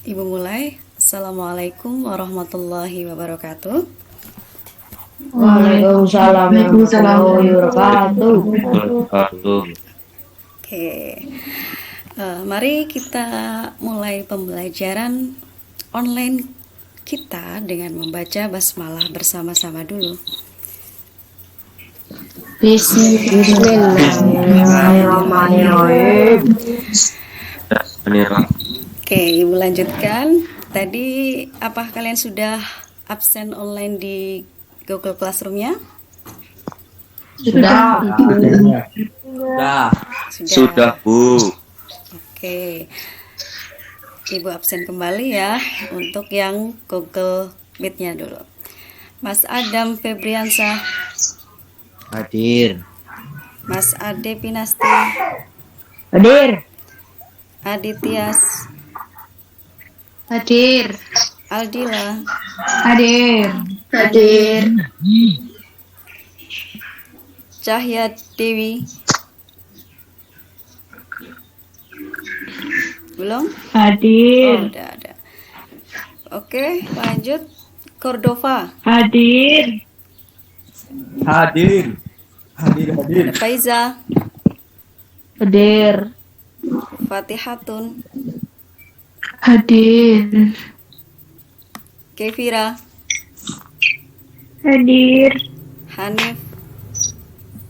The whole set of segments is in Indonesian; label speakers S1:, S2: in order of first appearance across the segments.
S1: Ibu mulai. Assalamualaikum warahmatullahi wabarakatuh.
S2: Waalaikumsalam warahmatullahi wabarakatuh.
S3: Wabarakatuh.
S1: Oke, mari kita mulai pembelajaran online kita dengan membaca basmalah bersama-sama dulu.
S2: Bismillahirrahmanirrahim.
S1: Oke, Ibu lanjutkan. Tadi apa kalian sudah absen online di Google Classroom-nya?
S2: Sudah.
S3: Sudah, Bu.
S1: Oke. Ibu absen kembali ya untuk yang Google Meet-nya dulu. Mas Adam Febriansyah,
S3: Hadir.
S1: Mas Ade Pinasti,
S2: Hadir.
S1: Adityas,
S2: Hadir.
S1: Aldila,
S2: Hadir. Hadir.
S1: Cahya Dewi. Belum?
S2: Hadir.
S1: Oh, udah ada. Oke, lanjut. Cordova,
S2: Hadir.
S3: Hadir.
S1: ada Faiza,
S2: Hadir.
S1: Fatihatun,
S2: Hadir.
S1: Kevira,
S2: Hadir.
S1: Hanif,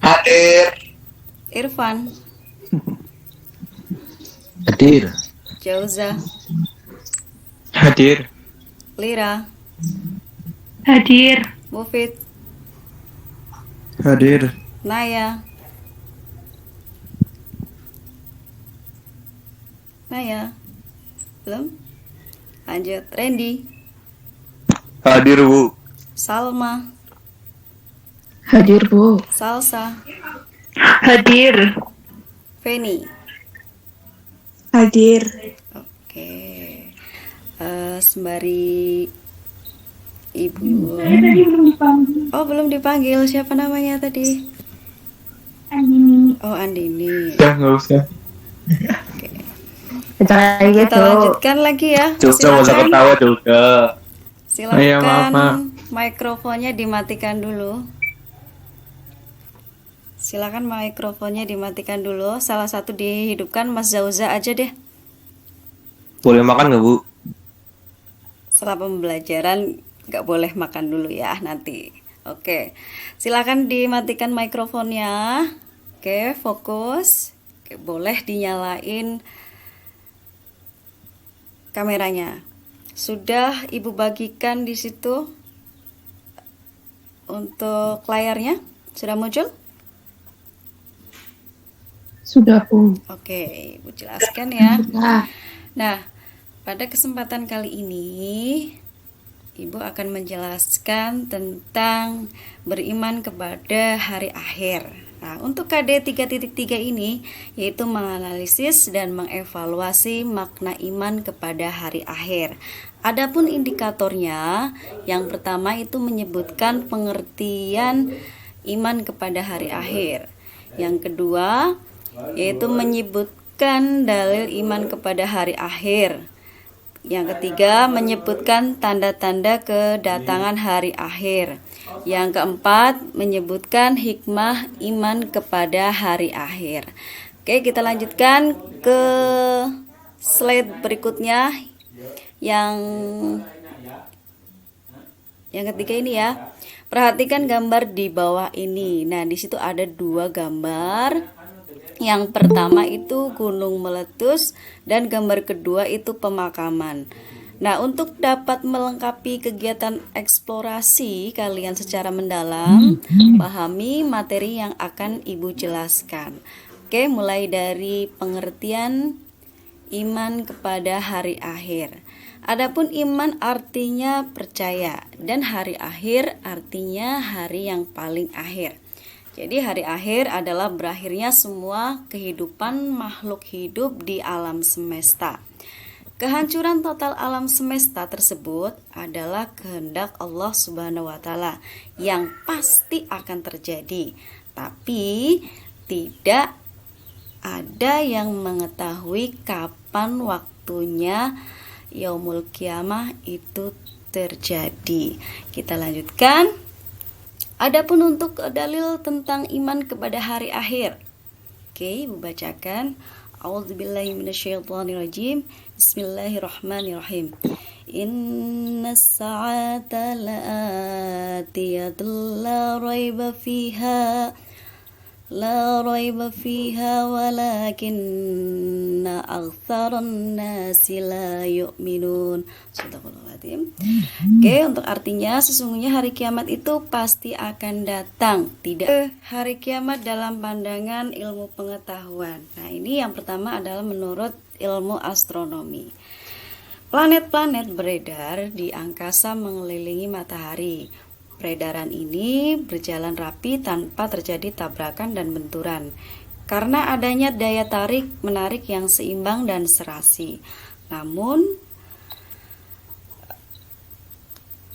S3: Hadir.
S1: Irfan,
S3: Hadir.
S1: Jauza,
S3: Hadir.
S1: Lira,
S2: Hadir.
S1: Mufid,
S3: Hadir.
S1: Naya, belum? Lanjut. Randy,
S3: Hadir, Bu.
S1: Salma,
S2: Hadir, Bu.
S1: Salsa,
S2: Hadir.
S1: Feni.
S2: Hadir.
S1: Oke. Sembari Ibu. Oh, belum dipanggil. Siapa namanya tadi?
S2: Andini.
S1: Oh, Andini.
S3: Udah, nggak usah.
S1: Kita lanjutkan lagi ya.
S3: Juga usah ketawa juga. Iya, maaf, Ma.
S1: Silakan mikrofonnya dimatikan dulu. Silakan mikrofonnya dimatikan dulu. Salah satu dihidupkan. Mas Zauza aja deh.
S3: Boleh makan nggak, Bu?
S1: Setelah pembelajaran nggak boleh makan dulu ya nanti. Oke, silakan dimatikan mikrofonnya. Oke, fokus. Oke, boleh dinyalain kameranya. Sudah Ibu bagikan di situ untuk layarnya? Sudah muncul?
S2: Sudah, Bu.
S1: Oke, Ibu jelaskan ya.
S2: Sudah.
S1: Nah, pada kesempatan kali ini Ibu akan menjelaskan tentang beriman kepada hari akhir. Nah, untuk KD 3.3 ini yaitu menganalisis dan mengevaluasi makna iman kepada hari akhir. Adapun indikatornya, yang pertama itu menyebutkan pengertian iman kepada hari akhir. Yang kedua yaitu menyebutkan dalil iman kepada hari akhir. Yang ketiga menyebutkan tanda-tanda kedatangan hari akhir. Yang keempat menyebutkan hikmah iman kepada hari akhir. Oke, kita lanjutkan ke slide berikutnya. Yang ketiga ini ya. Perhatikan gambar di bawah ini. Nah, di situ ada dua gambar. Yang pertama itu gunung meletus dan gambar kedua itu pemakaman. Nah, untuk dapat melengkapi kegiatan eksplorasi kalian secara mendalam, pahami materi yang akan Ibu jelaskan. Oke, mulai dari pengertian iman kepada hari akhir. Adapun iman artinya percaya dan hari akhir artinya hari yang paling akhir. Jadi hari akhir adalah berakhirnya semua kehidupan makhluk hidup di alam semesta. Kehancuran total alam semesta tersebut adalah kehendak Allah Subhanahu wa taala yang pasti akan terjadi. Tapi tidak ada yang mengetahui kapan waktunya yaumul kiamah itu terjadi. Kita lanjutkan. Adapun untuk dalil tentang iman kepada hari akhir. Oke, Ibu bacakan. A'udzubillahi minasyaitonirrajim. Bismillahirrahmanirrahim. Innas sa'ata la'atiyatul la raiba fiha walakinna aktsaran nasi la yu'minun. Sadaqallahul. Oke, untuk artinya sesungguhnya hari kiamat itu pasti akan datang. Tidak hari kiamat dalam pandangan ilmu pengetahuan. Nah, ini yang pertama adalah menurut ilmu astronomi. Planet-planet beredar di angkasa mengelilingi matahari. Peredaran ini berjalan rapi tanpa terjadi tabrakan dan benturan karena adanya daya tarik menarik yang seimbang dan serasi. Namun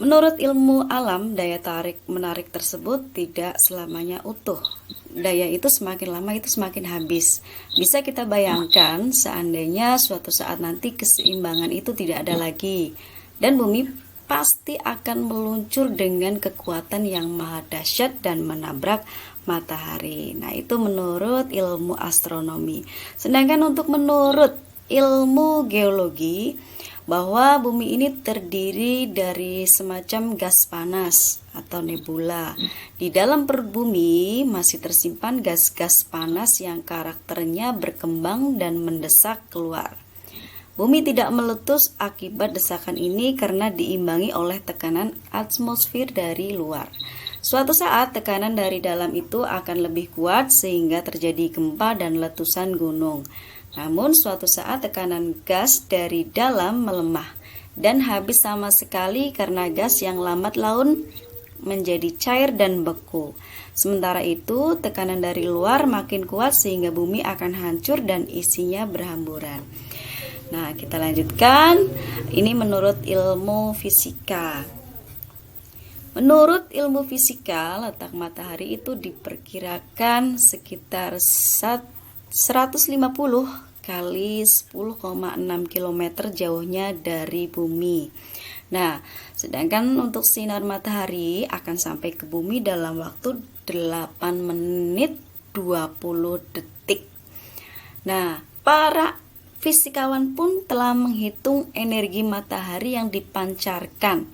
S1: menurut ilmu alam, daya tarik menarik tersebut tidak selamanya utuh. Daya itu semakin lama itu semakin habis. Bisa kita bayangkan seandainya suatu saat nanti keseimbangan itu tidak ada lagi dan bumi pasti akan meluncur dengan kekuatan yang maha dahsyat dan menabrak matahari. Nah, itu menurut ilmu astronomi. Sedangkan untuk menurut ilmu geologi, bahwa bumi ini terdiri dari semacam gas panas atau nebula. Di dalam perut bumi masih tersimpan gas-gas panas yang karakternya berkembang dan mendesak keluar. Bumi tidak meletus akibat desakan ini karena diimbangi oleh tekanan atmosfer dari luar. Suatu saat tekanan dari dalam itu akan lebih kuat sehingga terjadi gempa dan letusan gunung. Namun suatu saat tekanan gas dari dalam melemah dan habis sama sekali karena gas yang lambat laun menjadi cair dan beku. Sementara itu tekanan dari luar makin kuat sehingga bumi akan hancur dan isinya berhamburan. Nah, kita lanjutkan. Ini menurut ilmu fisika. Menurut ilmu fisika, letak matahari itu diperkirakan sekitar 150 kali 10,6 km jauhnya dari bumi. Nah, sedangkan untuk sinar matahari akan sampai ke bumi dalam waktu 8 menit 20 detik. Nah, para fisikawan pun telah menghitung energi matahari yang dipancarkan.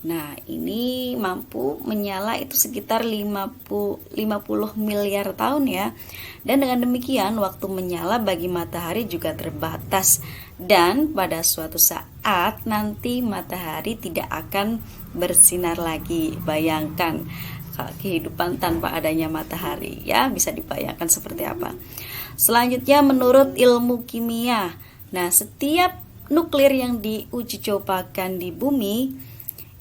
S1: Nah, ini mampu menyala itu sekitar 50 miliar tahun ya. Dan dengan demikian waktu menyala bagi matahari juga terbatas. Dan pada suatu saat nanti matahari tidak akan bersinar lagi. Bayangkan kehidupan tanpa adanya matahari ya, bisa dibayangkan seperti apa. Selanjutnya menurut ilmu kimia. Nah, setiap nuklir yang diuji cobakan di bumi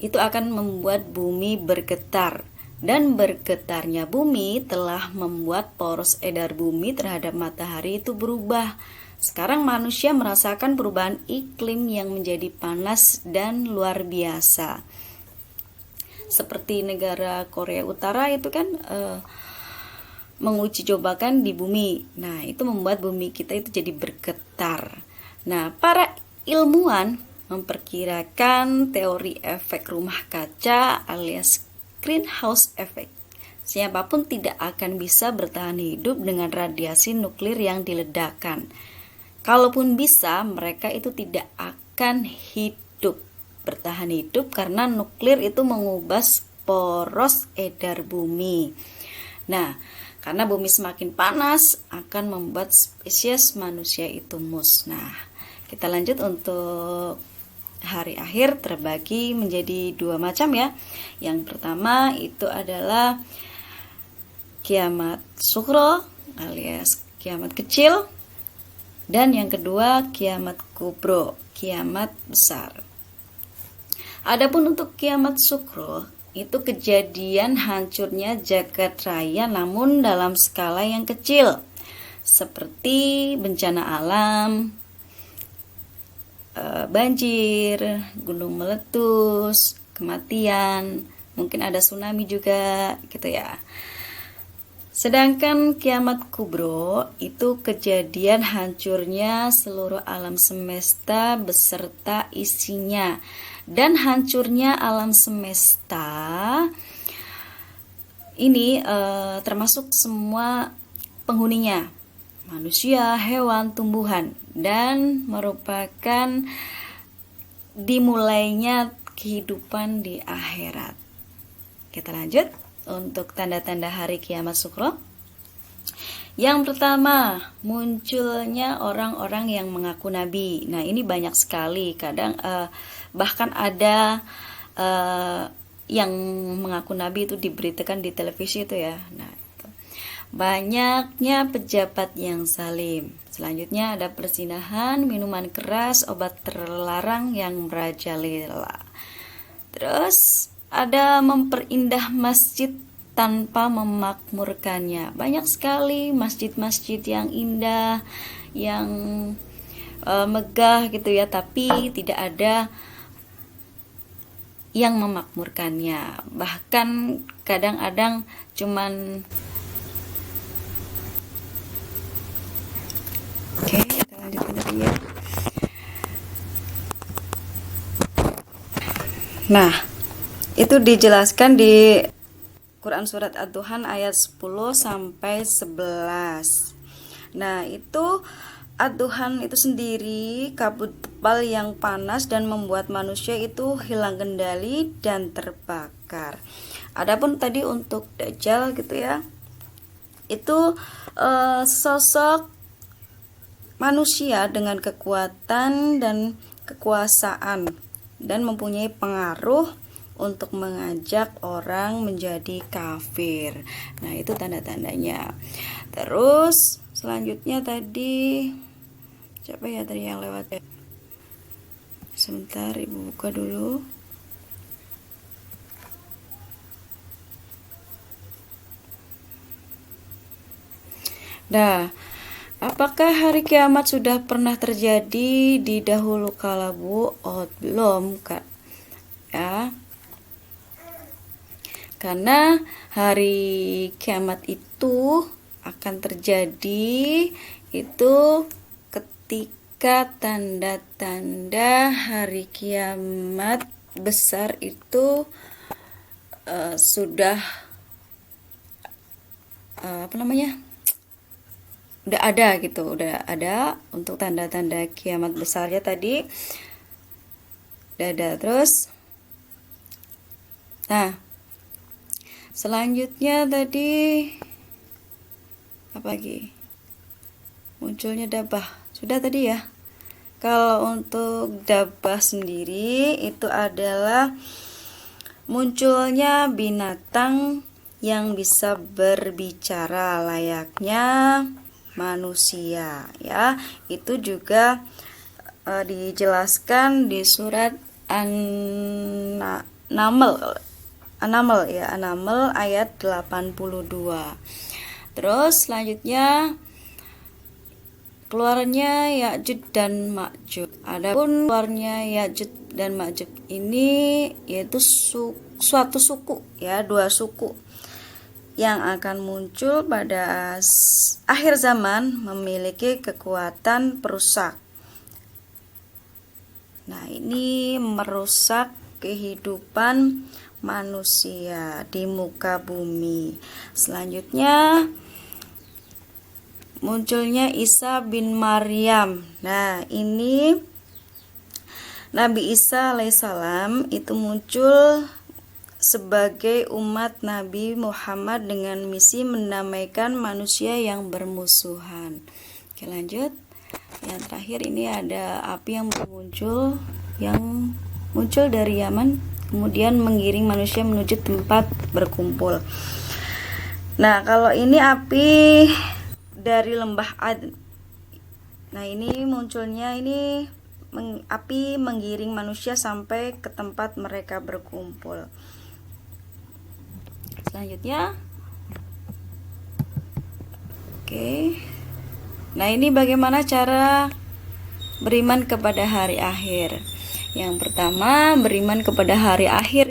S1: itu akan membuat bumi bergetar. Dan bergetarnya bumi telah membuat poros edar bumi terhadap matahari itu berubah. Sekarang manusia merasakan perubahan iklim yang menjadi panas dan luar biasa. Seperti negara Korea Utara itu kan menguji cobakan di bumi. Nah, itu membuat bumi kita itu jadi bergetar. Nah, para ilmuwan memperkirakan teori efek rumah kaca alias greenhouse effect. Siapapun tidak akan bisa bertahan hidup dengan radiasi nuklir yang diledakkan. Kalaupun bisa, mereka itu tidak akan bertahan hidup karena nuklir itu mengubah poros edar bumi. Nah, karena bumi semakin panas akan membuat spesies manusia itu musnah. Kita lanjut untuk hari akhir terbagi menjadi 2 macam ya. Yang pertama itu adalah kiamat sughra alias kiamat kecil. Dan yang kedua kiamat kubro, kiamat besar. Adapun untuk kiamat sughra itu kejadian hancurnya jagat raya namun dalam skala yang kecil, seperti bencana alam, banjir, gunung meletus, kematian, mungkin ada tsunami juga gitu ya. Sedangkan kiamat kubro itu kejadian hancurnya seluruh alam semesta beserta isinya. Dan hancurnya alam semesta ini termasuk semua penghuninya, manusia, hewan, tumbuhan, dan merupakan dimulainya kehidupan di akhirat. Kita lanjut untuk tanda-tanda hari kiamat sukro. Yang pertama, munculnya orang-orang yang mengaku nabi. Nah, ini banyak sekali. Kadang bahkan ada yang mengaku nabi itu diberitakan di televisi itu ya. Nah, itu. Banyaknya pejabat yang zalim. Selanjutnya ada perzinahan, minuman keras, obat terlarang yang merajalela. Terus ada memperindah masjid tanpa memakmurkannya. Banyak sekali masjid-masjid yang indah, yang megah gitu ya, tapi tidak ada yang memakmurkannya. Bahkan kadang-kadang cuman Oke, kita lanjutkan lagi ya. Nah, itu dijelaskan di Quran surat Ad-Duhan ayat 10 sampai 11. Nah, itu Ad-Duhan itu sendiri kabut tebal yang panas dan membuat manusia itu hilang kendali dan terbakar. Adapun tadi untuk Dajjal gitu ya, itu sosok manusia dengan kekuatan dan kekuasaan dan mempunyai pengaruh untuk mengajak orang menjadi kafir. Nah, itu tanda-tandanya. Terus selanjutnya tadi siapa ya tadi yang lewat? Sebentar, Ibu buka dulu. Nah, apakah hari kiamat sudah pernah terjadi di dahulu kala, Bu? Oh, belum, Kak. Ya. Karena hari kiamat itu akan terjadi itu ketika tanda-tanda hari kiamat besar itu sudah udah ada gitu, udah ada untuk tanda-tanda kiamat besarnya tadi udah ada. Terus nah, selanjutnya tadi apa lagi? Munculnya dabah. Sudah tadi ya. Kalau untuk dabah sendiri itu adalah munculnya binatang yang bisa berbicara layaknya manusia ya. Itu juga dijelaskan di surat An-Naml ayat 82. Terus selanjutnya keluarnya Ya'juj dan Ma'juj. Adapun keluarnya Ya'juj dan Ma'juj ini yaitu suatu suku ya, dua suku yang akan muncul pada akhir zaman memiliki kekuatan perusak. Nah, ini merusak kehidupan manusia di muka bumi. Selanjutnya munculnya Isa bin Maryam. Nah, ini Nabi Isa alaihissalam itu muncul sebagai umat Nabi Muhammad dengan misi mendamaikan manusia yang bermusuhan. Oke, lanjut. Yang terakhir ini ada api yang muncul dari Yaman, kemudian mengiring manusia menuju tempat berkumpul. Nah, kalau ini api dari lembah Ad. Nah, ini munculnya ini api menggiring manusia sampai ke tempat mereka berkumpul. Selanjutnya, oke. Nah, ini bagaimana cara beriman kepada hari akhir. Yang pertama, beriman kepada hari akhir